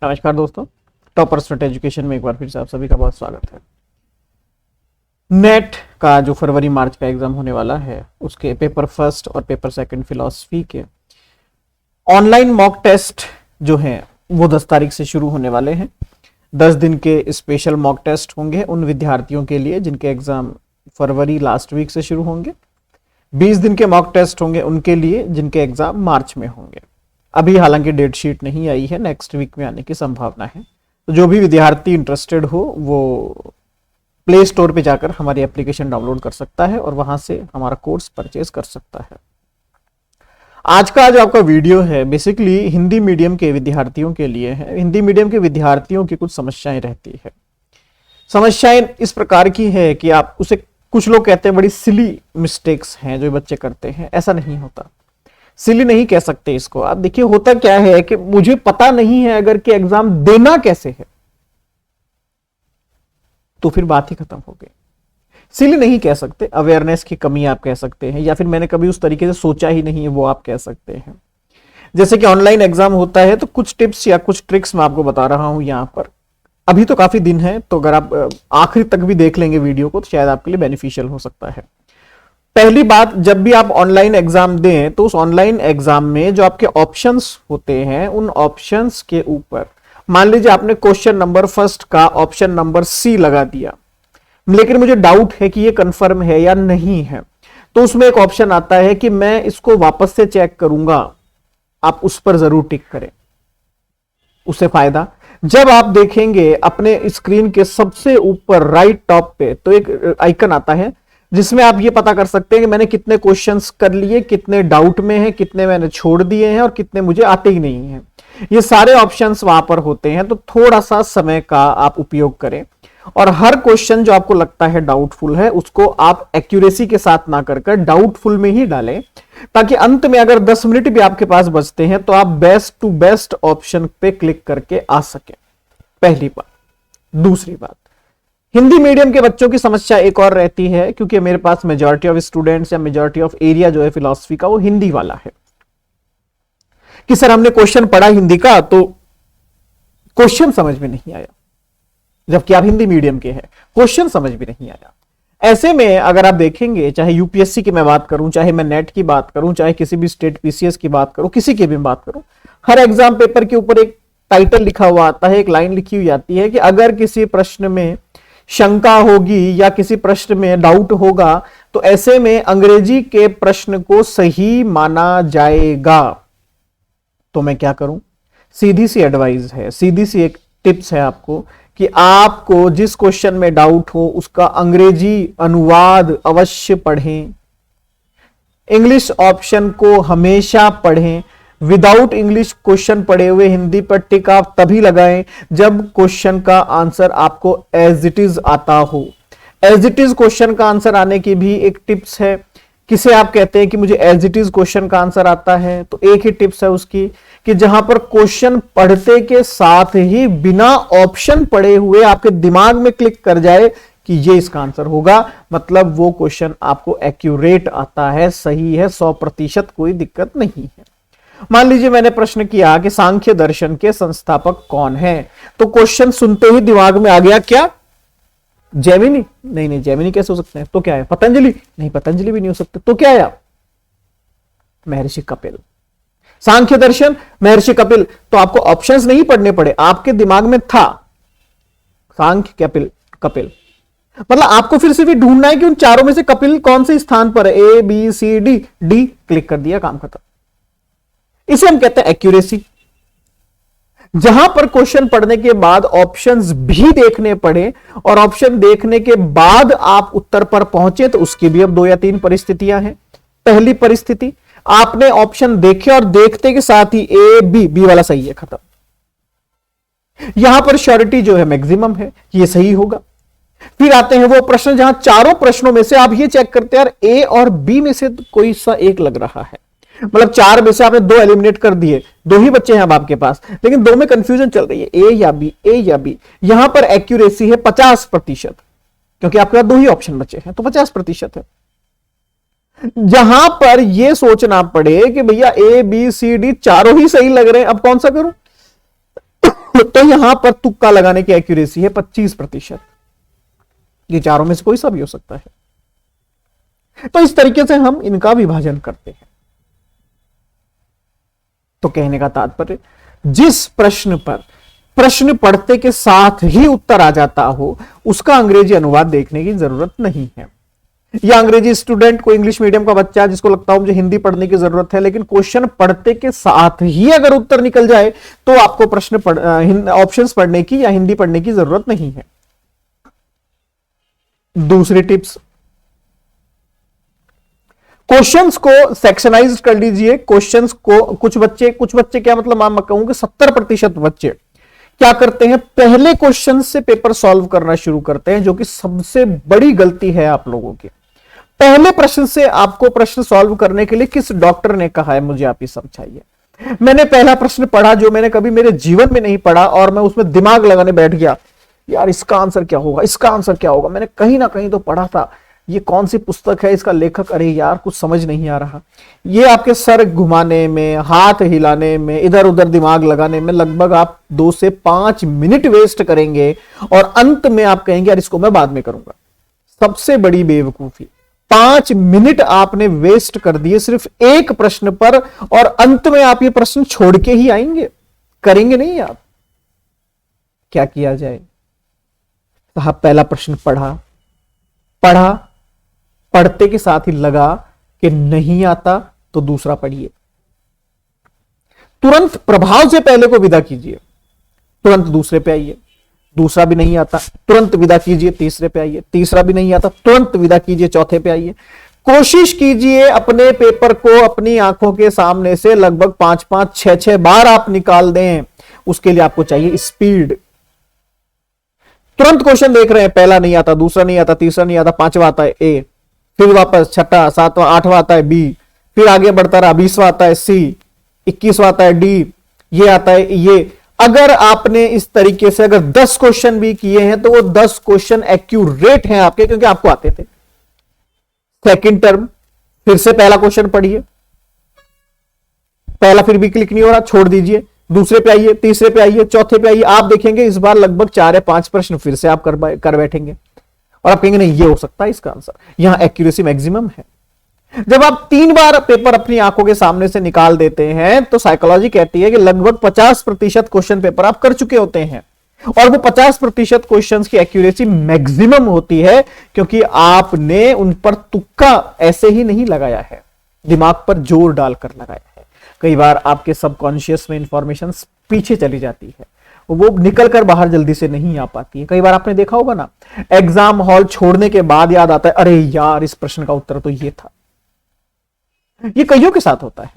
नमस्कार दोस्तों, toppers net education में एक बार फिर से आप सभी का बहुत स्वागत है। नेट का जो फरवरी मार्च का एग्जाम होने वाला है उसके पेपर फर्स्ट और पेपर सेकंड फिलॉसफी के ऑनलाइन मॉक टेस्ट जो हैं वो 10 तारीख से शुरू होने वाले हैं। 10 दिन के स्पेशल मॉक टेस्ट होंगे उन विद्यार्थियों के लिए जिनके एग्जाम फरवरी लास्ट वीक से शुरू होंगे। 20 दिन के मॉक टेस्ट होंगे उनके लिए जिनके एग्जाम मार्च में होंगे। अभी हालांकि डेट शीट नहीं आई है, नेक्स्ट वीक में आने की संभावना है। तो जो भी विद्यार्थी इंटरेस्टेड हो वो प्ले स्टोर पे जाकर हमारी एप्लीकेशन डाउनलोड कर सकता है और वहां से हमारा कोर्स परचेज कर सकता है। आज का जो आपका वीडियो है बेसिकली हिंदी मीडियम के विद्यार्थियों के लिए है। हिंदी मीडियम के विद्यार्थियों की कुछ समस्याएं रहती है। समस्याएं इस प्रकार की है कि आप उसे, कुछ लोग कहते हैं बड़ी सिली मिस्टेक्स हैं जो बच्चे करते हैं। ऐसा नहीं होता, सिली नहीं कह सकते इसको। आप देखिए होता क्या है कि मुझे पता नहीं है अगर कि एग्जाम देना कैसे है तो फिर बात ही खत्म हो गई। सिली नहीं कह सकते, अवेयरनेस की कमी आप कह सकते हैं, या फिर मैंने कभी उस तरीके से सोचा ही नहीं है वो आप कह सकते हैं। जैसे कि ऑनलाइन एग्जाम होता है तो कुछ टिप्स या कुछ ट्रिक्स मैं आपको बता रहा हूं यहां पर। अभी तो काफी दिन है, तो अगर आप आखिर तक भी देख लेंगे वीडियो को तो शायद आपके लिए बेनिफिशियल हो सकता है। पहली बात, जब भी आप ऑनलाइन एग्जाम दें तो उस ऑनलाइन एग्जाम में जो आपके ऑप्शंस होते हैं उन ऑप्शंस के ऊपर, मान लीजिए आपने क्वेश्चन नंबर फर्स्ट का ऑप्शन नंबर सी लगा दिया, लेकिन मुझे डाउट है कि ये कंफर्म है या नहीं है, तो उसमें एक ऑप्शन आता है कि मैं इसको वापस से चेक करूंगा। आप उस पर जरूर टिक करें। उससे फायदा, जब आप देखेंगे अपने स्क्रीन के सबसे ऊपर राइट टॉप पे तो एक आइकन आता है जिसमें आप ये पता कर सकते हैं कि मैंने कितने क्वेश्चंस कर लिए, कितने डाउट में हैं, कितने मैंने छोड़ दिए हैं और कितने मुझे आते ही नहीं हैं। ये सारे ऑप्शंस वहां पर होते हैं। तो थोड़ा सा समय का आप उपयोग करें और हर क्वेश्चन जो आपको लगता है डाउटफुल है उसको आप एक्यूरेसी के साथ ना कर डाउटफुल में ही डालें, ताकि अंत में अगर 10 मिनट भी आपके पास बचते हैं तो आप बेस्ट टू बेस्ट ऑप्शन पे क्लिक करके आ सके। पहली बात। दूसरी बात, हिंदी मीडियम के बच्चों की समस्या एक और रहती है, क्योंकि मेरे पास मेजॉरिटी ऑफ स्टूडेंट्स या मेजॉरिटी ऑफ एरिया जो है फिलॉसफी का वो हिंदी वाला है कि सर हमने क्वेश्चन पढ़ा हिंदी का तो क्वेश्चन समझ में नहीं आया, जबकि आप हिंदी मीडियम के हैं, क्वेश्चन समझ में नहीं आया। ऐसे में अगर आप देखेंगे, चाहे यूपीएससी की मैं बात करूं, चाहे मैं नेट की बात करूं, चाहे किसी भी स्टेट पीसीएस की बात करूं, किसी की भी बात करूं, हर एग्जाम पेपर के ऊपर एक टाइटल लिखा हुआ आता है, एक लाइन लिखी हुई आती है कि अगर किसी प्रश्न में शंका होगी या किसी प्रश्न में डाउट होगा तो ऐसे में अंग्रेजी के प्रश्न को सही माना जाएगा। तो मैं क्या करूं? सीधी सी एडवाइस है, सीधी सी एक टिप्स है आपको कि आपको जिस क्वेश्चन में डाउट हो उसका अंग्रेजी अनुवाद अवश्य पढ़ें। इंग्लिश ऑप्शन को हमेशा पढ़ें। विदाउट इंग्लिश क्वेश्चन पढ़े हुए हिंदी पर टिक आप तभी लगाएं जब क्वेश्चन का आंसर आपको एज इट इज आता हो। एज इट इज क्वेश्चन का आंसर आने की भी एक टिप्स है। किसे आप कहते हैं कि मुझे एज इट इज क्वेश्चन का आंसर आता है, तो एक ही टिप्स है उसकी कि जहां पर क्वेश्चन पढ़ते के साथ ही बिना ऑप्शन पढ़े हुए आपके दिमाग में क्लिक कर जाए कि ये इसका आंसर होगा, मतलब वो क्वेश्चन आपको एक्यूरेट आता है, सही है, 100%, कोई दिक्कत नहीं है। मान लीजिए मैंने प्रश्न किया कि सांख्य दर्शन के संस्थापक कौन हैं, तो क्वेश्चन सुनते ही दिमाग में आ गया क्या? जैमिनी? नहीं, जैमिनी कैसे हो सकते हैं? तो क्या है? पतंजलि? नहीं, पतंजलि भी नहीं हो सकते। तो क्या है? महर्षि कपिल। सांख्य दर्शन, महर्षि कपिल। तो आपको ऑप्शंस नहीं पढ़ने पड़े, आपके दिमाग में था सांख्य कपिल। मतलब आपको फिर सिर्फ ढूंढना है कि उन चारों में से कपिल कौन से स्थान पर है। A B C D, click कर दिया, काम खत्म। इसे हम कहते हैं एक्यूरेसी। जहां पर क्वेश्चन पढ़ने के बाद ऑप्शंस भी देखने पड़े और ऑप्शन देखने के बाद आप उत्तर पर पहुंचे, तो उसकी भी अब 2 या 3 परिस्थितियां हैं। पहली परिस्थिति, आपने ऑप्शन देखे और देखते के साथ ही ए बी वाला सही है, खत्म। यहां पर श्योरिटी जो है मैक्सिमम है, ये सही होगा। फिर आते हैं वो प्रश्न जहां चारों प्रश्नों में से आप ये चेक करते हैं यार ए और बी में से कोई सा एक लग रहा है, मतलब 4 में से आपने 2 एलिमिनेट कर दिए, 2 ही बच्चे हैं अब आपके पास, लेकिन 2 में कंफ्यूजन चल रही है, ए या बी। यहां पर एक्यूरेसी है 50%, क्योंकि आपके पास 2 ही ऑप्शन बचे हैं, तो 50% है। जहां पर यह सोचना पड़े कि भैया ए बी सी डी चारों ही सही लग रहे हैं, अब कौन सा करूं? तो यहां पर तुक्का लगाने की एक्यूरेसी है 25%। ये चारों में से कोई सा भी हो सकता है। तो इस तरीके से हम इनका विभाजन करते हैं। तो कहने का तात्पर्य, जिस प्रश्न पर प्रश्न पढ़ते के साथ ही उत्तर आ जाता हो, उसका अंग्रेजी अनुवाद देखने की जरूरत नहीं है। या अंग्रेजी स्टूडेंट को, इंग्लिश मीडियम का बच्चा जिसको लगता हो मुझे हिंदी पढ़ने की जरूरत है, लेकिन क्वेश्चन पढ़ते के साथ ही अगर उत्तर निकल जाए तो आपको ऑप्शंस पढ़ने की या हिंदी पढ़ने की जरूरत नहीं है। दूसरी टिप्स, क्वेश्चंस को सेक्शनाइज कर लीजिए। क्वेश्चंस को कुछ बच्चे क्या मतलब, मैं कहूंगा 70% बच्चे क्या करते हैं, पहले क्वेश्चन से पेपर सॉल्व करना शुरू करते हैं, जो कि सबसे बड़ी गलती है आप लोगों की। पहले प्रश्न से आपको प्रश्न सॉल्व करने के लिए किस डॉक्टर ने कहा है, मुझे आप ये समझाइए। मैंने पहला प्रश्न पढ़ा जो मैंने कभी मेरे जीवन में नहीं पढ़ा, और मैं उसमें दिमाग लगाने बैठ गया, यार इसका आंसर क्या होगा, इसका आंसर क्या होगा। मैंने कहीं ना कहीं तो पढ़ा था, ये कौन सी पुस्तक है, इसका लेखक, अरे यार कुछ समझ नहीं आ रहा। ये आपके सर घुमाने में, हाथ हिलाने में, इधर उधर दिमाग लगाने में लगभग आप 2 से 5 मिनट वेस्ट करेंगे, और अंत में आप कहेंगे यार इसको मैं बाद में करूंगा। सबसे बड़ी बेवकूफी, 5 मिनट आपने वेस्ट कर दिए सिर्फ एक प्रश्न पर, और अंत में आप ये प्रश्न छोड़ के ही आएंगे, करेंगे नहीं आप। क्या किया जाए साहब, पहला प्रश्न पढ़ा, पढ़ते के साथ ही लगा कि नहीं आता तो दूसरा पढ़िए। तुरंत प्रभाव से पहले को विदा कीजिए, तुरंत दूसरे पे आइए। दूसरा भी नहीं आता, तुरंत विदा कीजिए, तीसरे पे आइए। तीसरा भी नहीं आता, तुरंत विदा कीजिए, चौथे पे आइए। कोशिश कीजिए अपने पेपर को अपनी आंखों के सामने से लगभग 5-5, 6-6 बार आप निकाल दें। उसके लिए आपको चाहिए स्पीड। तुरंत क्वेश्चन देख रहे हैं, पहला नहीं आता, दूसरा नहीं आता, तीसरा नहीं आता, पांचवा आता है ए, फिर वापस छठा, सातवां, आठवां आता है बी, फिर आगे बढ़ता रहा, 20वां आता है सी, 21वां आता है डी, ये आता है ये। अगर आपने इस तरीके से अगर 10 क्वेश्चन भी किए हैं तो वो 10 क्वेश्चन एक्यूरेट हैं आपके, क्योंकि आपको आते थे। सेकंड टर्म फिर से पहला क्वेश्चन पढ़िए, पहला फिर भी क्लिक नहीं हो रहा, छोड़ दीजिए। दूसरे पे आइए, तीसरे पे आइए, चौथे पे आइए। आप देखेंगे इस बार लगभग 4 या 5 प्रश्न फिर से आप कर बैठेंगे, और आप कहेंगे नहीं ये हो सकता है इसका आंसर। यहां एक्यूरेसी मैक्सिमम है। जब आप 3 बार पेपर अपनी आंखों के सामने से निकाल देते हैं तो साइकोलॉजी कहती है कि लगभग 50% क्वेश्चन पेपर आप कर चुके होते हैं, और वो 50% क्वेश्चंस की एक्यूरेसी मैक्सिमम होती है, क्योंकि आपने उन पर तुक्का ऐसे ही नहीं लगाया है, दिमाग पर जोर डालकर लगाया है। कई बार आपके सबकॉन्शियस में इंफॉर्मेशन पीछे चली जाती है, वो निकल कर बाहर जल्दी से नहीं आ पाती है। कई बार आपने देखा होगा ना, एग्जाम हॉल छोड़ने के बाद याद आता है, अरे यार इस प्रश्न का उत्तर तो ये था। ये कईयों के साथ होता है।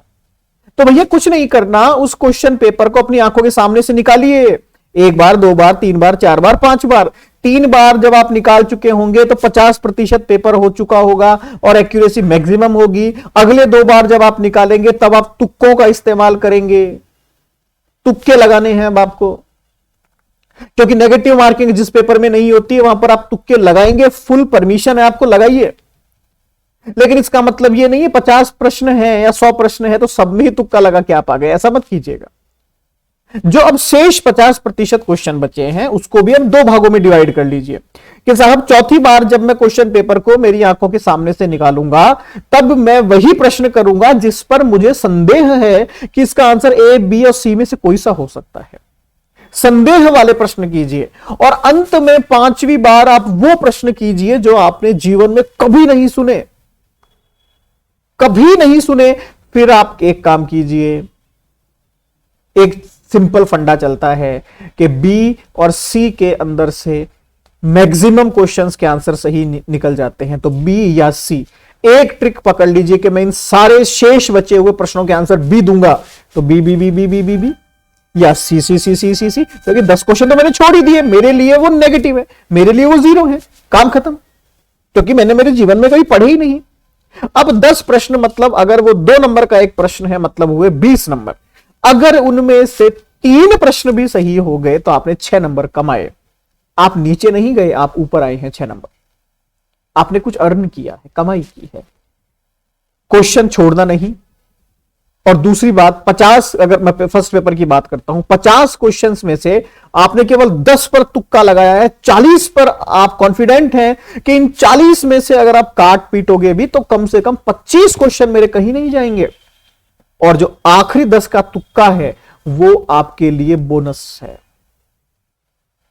तो भैया कुछ नहीं करना, उस क्वेश्चन पेपर को अपनी आंखों के सामने से निकालिए। 1 बार, 2 बार, 3 बार, 4 बार, 5 बार। 3 बार जब आप निकाल चुके होंगे तो 50% पेपर हो चुका होगा और एक्यूरेसी मैक्सिमम होगी। अगले 2 बार जब आप निकालेंगे तब आप तुक्कों का इस्तेमाल करेंगे, तुक्के लगाने हैं अब आपको, क्योंकि नेगेटिव मार्किंग जिस पेपर में नहीं होती है वहां पर आप तुक्के लगाएंगे, फुल परमिशन है आपको, लगाइए। लेकिन इसका मतलब ये नहीं है 50 प्रश्न है या 100 प्रश्न है तो सब में ही तुक्का लगा के आप आ गए, ऐसा मत कीजिएगा। जो अब शेष 50% क्वेश्चन बचे हैं उसको भी हम 2 भागों में डिवाइड कर लीजिए कि साहब चौथी बार जब मैं क्वेश्चन पेपर को मेरी आंखों के सामने से निकालूंगा तब मैं वही प्रश्न करूंगा जिस पर मुझे संदेह है कि इसका आंसर ए, बी और सी में से कोई सा हो सकता है। संदेह वाले प्रश्न कीजिए, और अंत में 5वीं बार आप वो प्रश्न कीजिए जो आपने जीवन में कभी नहीं सुने, कभी नहीं सुने। फिर आप एक काम कीजिए, एक सिंपल फंडा चलता है कि बी और सी के अंदर से मैक्सिमम क्वेश्चंस के आंसर सही निकल जाते हैं, तो बी या सी। एक ट्रिक पकड़ लीजिए कि मैं इन सारे शेष बचे हुए प्रश्नों के आंसर बी दूंगा, तो B B B B B B B या सी सी सी सी सी सी, क्योंकि 10 क्वेश्चन तो मैंने छोड़ ही दिए, मेरे लिए वो नेगेटिव है, मेरे लिए वो 0 है, काम खत्म, क्योंकि मैंने मेरे जीवन में कभी पढ़े ही नहीं। अब 10 प्रश्न मतलब अगर वो 2 नंबर का एक प्रश्न है मतलब हुए 20 नंबर। अगर उनमें से 3 प्रश्न भी सही हो गए तो आपने 6 नंबर कमाए। आप नीचे नहीं गए, आप ऊपर आए हैं 6 नंबर। आपने कुछ अर्न किया है, कमाई की है। क्वेश्चन छोड़ना नहीं, और दूसरी बात, 50, अगर मैं फर्स्ट पेपर की बात करता हूं, 50 क्वेश्चंस में से आपने केवल 10 पर तुक्का लगाया है, 40 पर आप कॉन्फिडेंट हैं कि इन 40 में से अगर आप काट पीटोगे भी तो कम से कम 25 क्वेश्चन मेरे कहीं नहीं जाएंगे, और जो आखिरी 10 का तुक्का है वो आपके लिए बोनस है।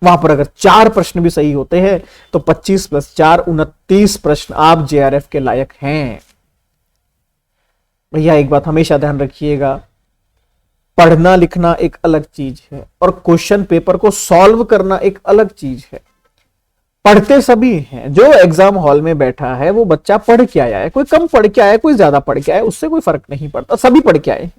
वहां पर अगर 4 प्रश्न भी सही होते हैं तो 25 + 4 29 प्रश्न आप जेआरएफ के लायक हैं। भैया एक बात हमेशा ध्यान रखिएगा, पढ़ना लिखना एक अलग चीज है और क्वेश्चन पेपर को सॉल्व करना एक अलग चीज है। पढ़ते सभी हैं, जो एग्जाम हॉल में बैठा है वो बच्चा पढ़ के आया है, कोई कम पढ़ के आया है, कोई ज्यादा पढ़ के आया है, उससे कोई फर्क नहीं पड़ता, सभी पढ़ के आए हैं।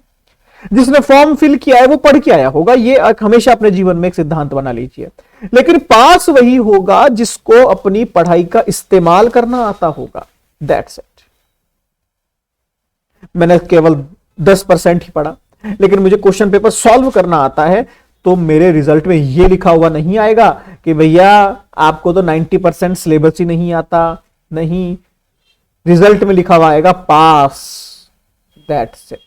जिसने फॉर्म फिल किया है वो पढ़ के आया होगा, ये हमेशा अपने जीवन में एक सिद्धांत बना लीजिए। लेकिन पास वही होगा जिसको अपनी पढ़ाई का इस्तेमाल करना आता होगा, दैट्स इट। मैंने केवल 10% ही पढ़ा, लेकिन मुझे क्वेश्चन पेपर सॉल्व करना आता है, तो मेरे रिजल्ट में यह लिखा हुआ नहीं आएगा कि भैया आपको तो 90% सिलेबस ही नहीं आता। नहीं, रिजल्ट में लिखा हुआ आएगा पास, दैट्स इट।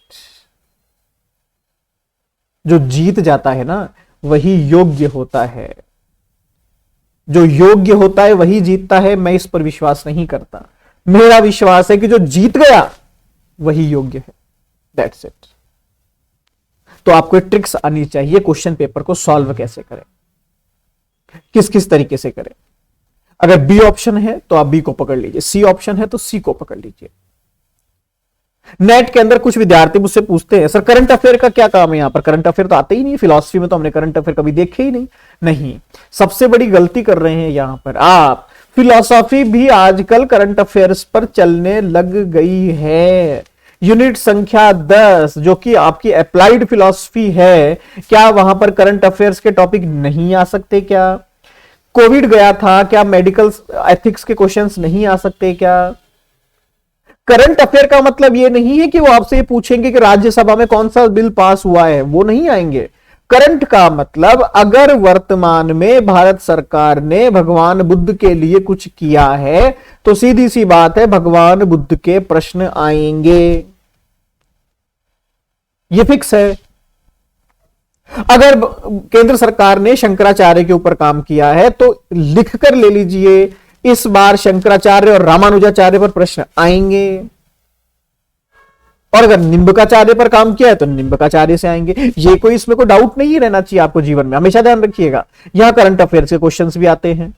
जो जीत जाता है ना वही योग्य होता है, जो योग्य होता है वही जीतता है। मैं इस पर विश्वास नहीं करता, मेरा विश्वास है कि जो जीत गया वही योग्य है, दैट्स इट। तो आपको ट्रिक्स आनी चाहिए क्वेश्चन पेपर को सॉल्व कैसे करें, किस किस तरीके से करें। अगर बी ऑप्शन है तो आप बी को पकड़ लीजिए, सी ऑप्शन है तो सी को पकड़ लीजिए। नेट के अंदर कुछ विद्यार्थी मुझसे पूछते हैं सर करंट अफेयर का क्या काम है यहाँ पर, करंट अफेयर तो आते ही नहीं, फिलॉसफी में तो हमने करंट अफेयर कभी देखे ही नहीं। नहीं, सबसे बड़ी गलती कर रहे हैं यहां पर आप। फिलॉसफी भी आजकल करंट अफेयर्स पर चलने लग गई है। यूनिट संख्या 10 जो कि आपकी अप्लाइड फिलॉसफी है, क्या वहां पर करंट अफेयर्स के टॉपिक नहीं आ सकते? क्या कोविड गया था, क्या मेडिकल एथिक्स के क्वेश्चंस नहीं आ सकते? क्या करंट अफेयर का मतलब यह नहीं है कि वो आपसे पूछेंगे कि राज्यसभा में कौन सा बिल पास हुआ है, वो नहीं आएंगे। करंट का मतलब अगर वर्तमान में भारत सरकार ने भगवान बुद्ध के लिए कुछ किया है तो सीधी सी बात है भगवान बुद्ध के प्रश्न आएंगे, ये फिक्स है। अगर केंद्र सरकार ने शंकराचार्य के ऊपर काम किया है तो लिखकर ले लीजिए, इस बार शंकराचार्य और रामानुजाचार्य पर प्रश्न आएंगे। और अगर निम्बकाचार्य पर काम किया है तो निम्बकाचार्य से आएंगे। ये कोई इसमें कोई डाउट नहीं रहना चाहिए आपको जीवन में, हमेशा ध्यान रखिएगा। यहां करंट अफेयर्स के क्वेश्चंस भी आते हैं,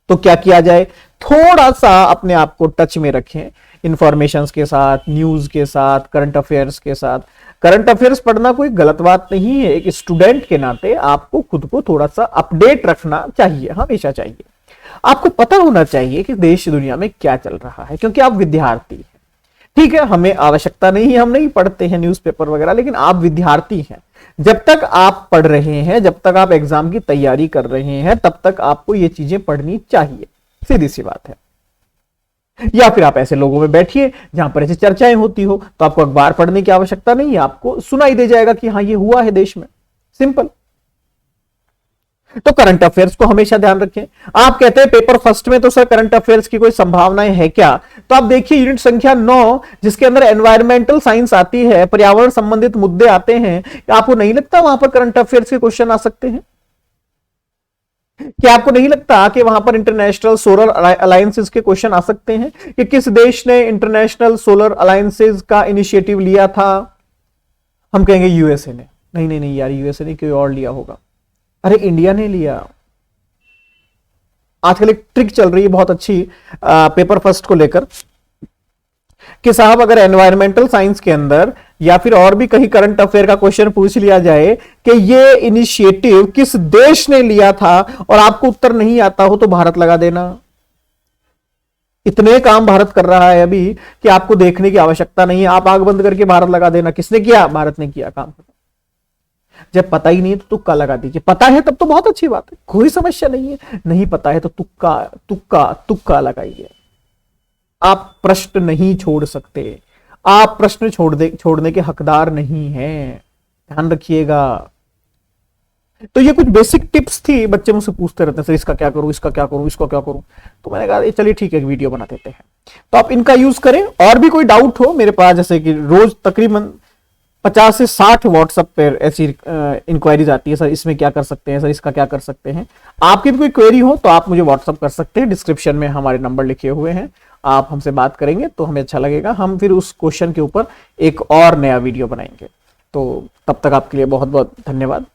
तो क्या किया जाए, थोड़ा सा अपने आप को टच में रखें इंफॉर्मेशंस के साथ, न्यूज के साथ, करंट अफेयर्स के साथ। करंट अफेयर्स पढ़ना कोई गलत बात नहीं है, एक स्टूडेंट के नाते आपको खुद को थोड़ा सा अपडेट रखना चाहिए, हमेशा चाहिए। आपको पता होना चाहिए कि देश दुनिया में क्या चल रहा है, क्योंकि आप विद्यार्थी हैं। ठीक है, हमें आवश्यकता नहीं है, हम नहीं पढ़ते हैं न्यूज़पेपर वगैरह, लेकिन आप विद्यार्थी हैं। जब तक आप पढ़ रहे हैं, जब तक आप एग्जाम की तैयारी कर रहे हैं, तब तक आपको ये चीजें पढ़नी चाहिए, सीधी सी बात है। या फिर आप ऐसे लोगों में बैठिए जहां पर ऐसी चर्चाएं होती हो, तो आपको अखबार पढ़ने की आवश्यकता नहीं है, आपको सुनाई दे जाएगा कि हाँ ये हुआ है देश में, सिंपल। तो करंट अफेयर्स को हमेशा ध्यान रखें। आप कहते हैं पेपर फर्स्ट में तो सर करंट अफेयर्स की कोई संभावनाएं है क्या, तो आप देखिए यूनिट संख्या 9 जिसके अंदर एनवायरमेंटल साइंस आती है, पर्यावरण संबंधित मुद्दे आते हैं, आपको नहीं लगता वहां पर करंट अफेयर्स के क्वेश्चन आ सकते हैं? क्या आपको नहीं लगता कि वहां पर इंटरनेशनल सोलर अलायंसेस के क्वेश्चन आ सकते हैं कि किस देश ने इंटरनेशनल सोलर अलायंसेस का इनिशिएटिव लिया था? हम कहेंगे यूएसए ने। नहीं नहीं नहीं यार, यूएसए ने कोई और लिया होगा। अरे इंडिया ने लिया। आजकल एक ट्रिक चल रही है बहुत अच्छी पेपर फर्स्ट को लेकर कि साहब अगर एनवायरमेंटल साइंस के अंदर या फिर और भी कहीं करंट अफेयर का क्वेश्चन पूछ लिया जाए कि ये इनिशिएटिव किस देश ने लिया था और आपको उत्तर नहीं आता हो तो भारत लगा देना। इतने काम भारत कर रहा है अभी कि आपको देखने की आवश्यकता नहीं है, आप आंख बंद करके भारत लगा देना। किसने किया? भारत ने किया काम। जब पता ही नहीं है तो तुक्का लगा दीजिए, पता है तब तो बहुत अच्छी बात है, कोई समस्या नहीं है। नहीं पता है तो तुक्का तुक्का तुक्का लगाइए। आप प्रश्न नहीं छोड़ सकते, आप प्रश्न छोड़ने के हकदार नहीं हैं, ध्यान रखिएगा। तो ये कुछ बेसिक टिप्स थी, बच्चे मुझसे पूछते रहते हैं सर इसका क्या करूं, इसका क्या करूं, इसका क्या करूं। तो मैंने कहा चलिए ठीक है, एक वीडियो बना देते हैं। तो आप इनका यूज करें। और भी कोई डाउट हो मेरे पास, जैसे कि रोज तकरीबन 50 से 60 व्हाट्सएप पर ऐसी इंक्वायरीज आती है, सर इसमें क्या कर सकते हैं, सर इसका क्या कर सकते हैं। आपकी भी कोई क्वेरी हो तो आप मुझे व्हाट्सएप कर सकते हैं, डिस्क्रिप्शन में हमारे नंबर लिखे हुए हैं। आप हमसे बात करेंगे तो हमें अच्छा लगेगा, हम फिर उस क्वेश्चन के ऊपर एक और नया वीडियो बनाएंगे। तो तब तक आपके लिए बहुत बहुत धन्यवाद।